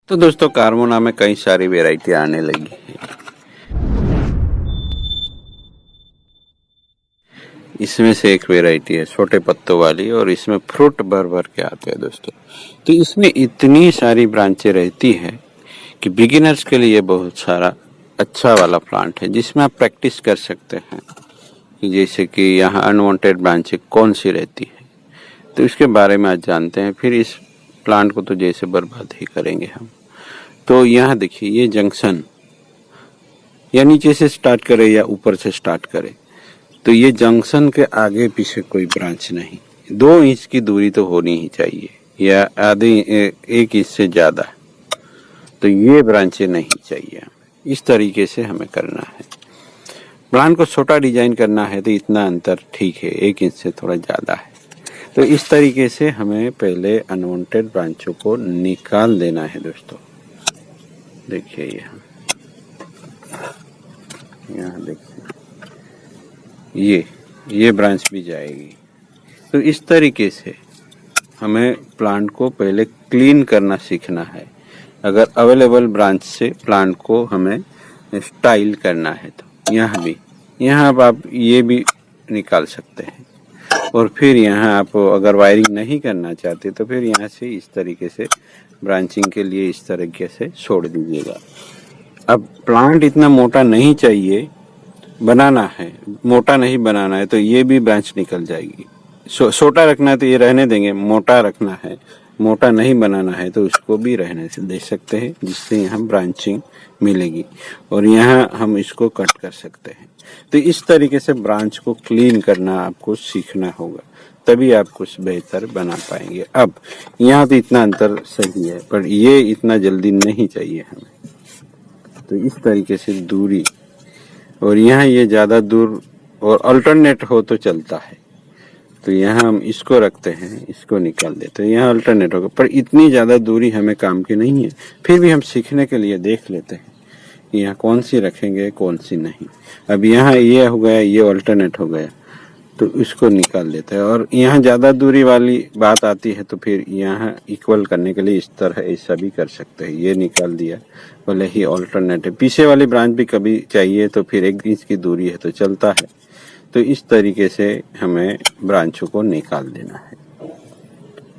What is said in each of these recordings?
तो दोस्तों कार्बोना में कई सारी वैरायटी आने लगी है। इसमें से एक वैरायटी है छोटे पत्तों वाली और इसमें फ्रूट भर भर के आते हैं दोस्तों। तो इसमें इतनी सारी ब्रांचें रहती है कि बिगिनर्स के लिए बहुत सारा अच्छा वाला प्लांट है जिसमें आप प्रैक्टिस कर सकते हैं कि जैसे कि यहाँ अनवांटेड ब्रांचें कौन सी रहती है। तो इसके बारे में आज जानते हैं। फिर इस प्लांट को तो जैसे बर्बाद ही करेंगे हम। तो यहाँ देखिए ये जंक्शन या नीचे से स्टार्ट करे या ऊपर से स्टार्ट करे, तो ये जंक्शन के आगे पीछे कोई ब्रांच नहीं। 2 इंच की दूरी तो होनी ही चाहिए या आधे 1 इंच से ज़्यादा। तो ये ब्रांचें नहीं चाहिए। इस तरीके से हमें करना है। प्लांट को छोटा डिजाइन करना है तो इतना अंतर ठीक है, 1 इंच से थोड़ा ज़्यादा है। तो इस तरीके से हमें पहले अनवांटेड ब्रांचों को निकाल देना है दोस्तों। देखिए यहाँ देखिए ये ब्रांच भी जाएगी। तो इस तरीके से हमें प्लांट को पहले क्लीन करना सीखना है। अगर अवेलेबल ब्रांच से प्लांट को हमें स्टाइल करना है तो यहाँ आप ये भी निकाल सकते हैं। और फिर यहाँ आप अगर वायरिंग नहीं करना चाहते तो फिर यहाँ से इस तरीके से ब्रांचिंग के लिए इस तरीके से छोड़ दीजिएगा। अब प्लांट इतना मोटा नहीं चाहिए, बनाना है मोटा नहीं बनाना है तो ये भी ब्रांच निकल जाएगी। छोटा रखना है तो ये रहने देंगे, मोटा रखना है, मोटा नहीं बनाना है तो उसको भी रहने से दे सकते हैं, जिससे यहाँ ब्रांचिंग मिलेगी। और यहाँ हम इसको कट कर सकते हैं। तो इस तरीके से ब्रांच को क्लीन करना आपको सीखना होगा, तभी आप कुछ बेहतर बना पाएंगे। अब यहाँ तो इतना अंतर सही है पर ये इतना जल्दी नहीं चाहिए हमें। तो इस तरीके से दूरी, और यहाँ ये ज़्यादा दूर और अल्टरनेट हो तो चलता है। तो यहाँ हम इसको रखते हैं, इसको निकाल देते हैं, यहाँ अल्टरनेट होगा। पर इतनी ज़्यादा दूरी हमें काम की नहीं है। फिर भी हम सीखने के लिए देख लेते हैं यहाँ कौन सी रखेंगे कौन सी नहीं। अब यहाँ ये हो गया, ये अल्टरनेट हो गया तो इसको निकाल देते हैं। और यहाँ ज़्यादा दूरी वाली बात आती है तो फिर यहाँ इक्वल करने के लिए इस तरह ऐसा भी कर सकते हैं। ये निकाल दिया, भले ही अल्टरनेट है। पीछे वाली ब्रांच भी कभी चाहिए तो फिर 1 इंच की दूरी है तो चलता है। तो इस तरीके से हमें ब्रांचों को निकाल देना है।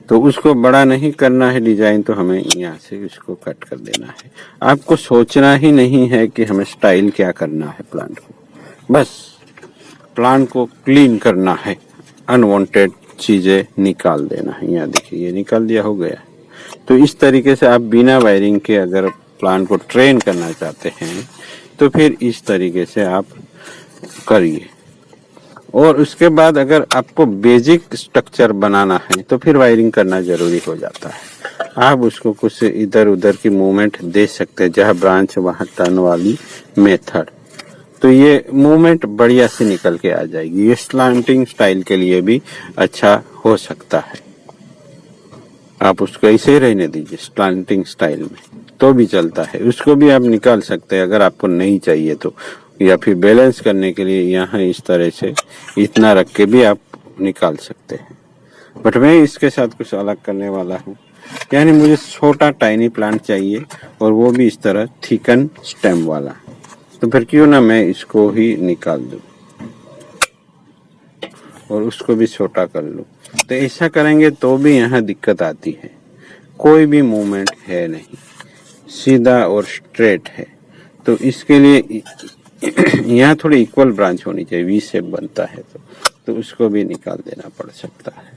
तो उसको बड़ा नहीं करना है डिजाइन, तो हमें यहाँ से उसको कट कर देना है। आपको सोचना ही नहीं है कि हमें स्टाइल क्या करना है प्लांट को, बस प्लांट को क्लीन करना है, अनवांटेड चीजें निकाल देना है। यहाँ देखिए ये निकाल दिया, हो गया। तो इस तरीके से आप बिना वायरिंग के अगर प्लांट को ट्रेन करना चाहते हैं तो फिर इस तरीके से आप करिए। और उसके बाद अगर आपको बेसिक स्ट्रक्चर बनाना है तो फिर वायरिंग करना जरूरी हो जाता है। आप उसको कुछ इधर उधर की मूवमेंट दे सकते हैं, जहाँ ब्रांच वहाँ टर्न वाली मेथड। तो ये मूवमेंट बढ़िया से निकल के आ जाएगी। ये स्लांटिंग स्टाइल के लिए भी अच्छा हो सकता है। आप उसको ऐसे ही रहने दीजिए स्लांटिंग स्टाइल में, तो भी चलता है। उसको भी आप निकाल सकते हैं अगर आपको नहीं चाहिए तो, या फिर बैलेंस करने के लिए यहाँ इस तरह से इतना रख के भी आप निकाल सकते हैं। बट मैं इसके साथ कुछ अलग करने वाला हूँ, यानी मुझे छोटा टाइनी प्लांट चाहिए और वो भी इस तरह थिकन स्टेम वाला। तो फिर क्यों ना मैं इसको ही निकाल दूं और उसको भी छोटा कर लूं। तो ऐसा करेंगे तो भी यहाँ दिक्कत आती है, कोई भी मूवमेंट है नहीं, सीधा और स्ट्रेट है। तो इसके लिए यहाँ थोड़ी इक्वल ब्रांच होनी चाहिए, वी शेप बनता है तो उसको भी निकाल देना पड़ सकता है।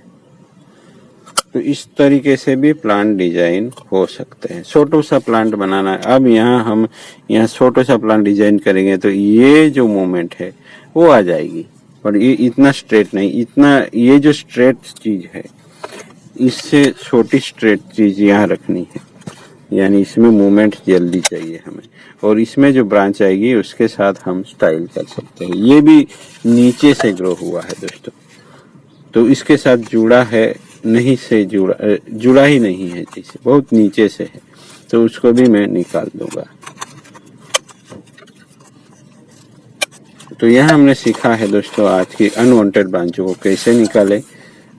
तो इस तरीके से भी प्लांट डिजाइन हो सकते हैं। छोटा सा प्लांट बनाना है। अब हम यहाँ छोटा सा प्लांट डिजाइन करेंगे तो ये जो मूवमेंट है वो आ जाएगी, पर ये इतना स्ट्रेट नहीं। इतना ये जो स्ट्रेट चीज है, इससे छोटी स्ट्रेट चीज यहाँ रखनी है, यानी इसमें मूवमेंट जल्दी चाहिए हमें। और इसमें जो ब्रांच आएगी उसके साथ हम स्टाइल कर सकते हैं। ये भी नीचे से ग्रो हुआ है दोस्तों, तो इसके साथ जुड़ा है नहीं, से जुड़ा ही नहीं है, जैसे बहुत नीचे से है। तो उसको भी मैं निकाल दूंगा। तो यह हमने सीखा है दोस्तों आज की अनवांटेड ब्रांचों को कैसे निकाले,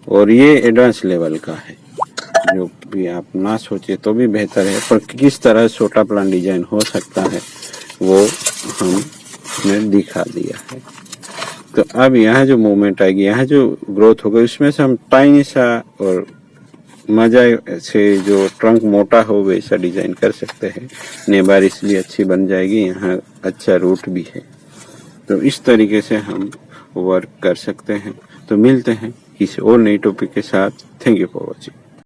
और ये एडवांस लेवल का है। जो भी आप ना सोचे तो भी बेहतर है, पर किस तरह छोटा प्लांट डिजाइन हो सकता है वो हमने दिखा दिया है। तो अब यहाँ जो मूवमेंट आएगी, यहाँ जो ग्रोथ होगा, उसमें से हम टाइनी सा और मजा से जो ट्रंक मोटा हो वैसा डिजाइन कर सकते हैं। नेबार इसलिए अच्छी बन जाएगी, यहाँ अच्छा रूट भी है। तो इस तरीके से हम वर्क कर सकते हैं। तो मिलते हैं किसी और नई टॉपिक के साथ। Thank you for watching.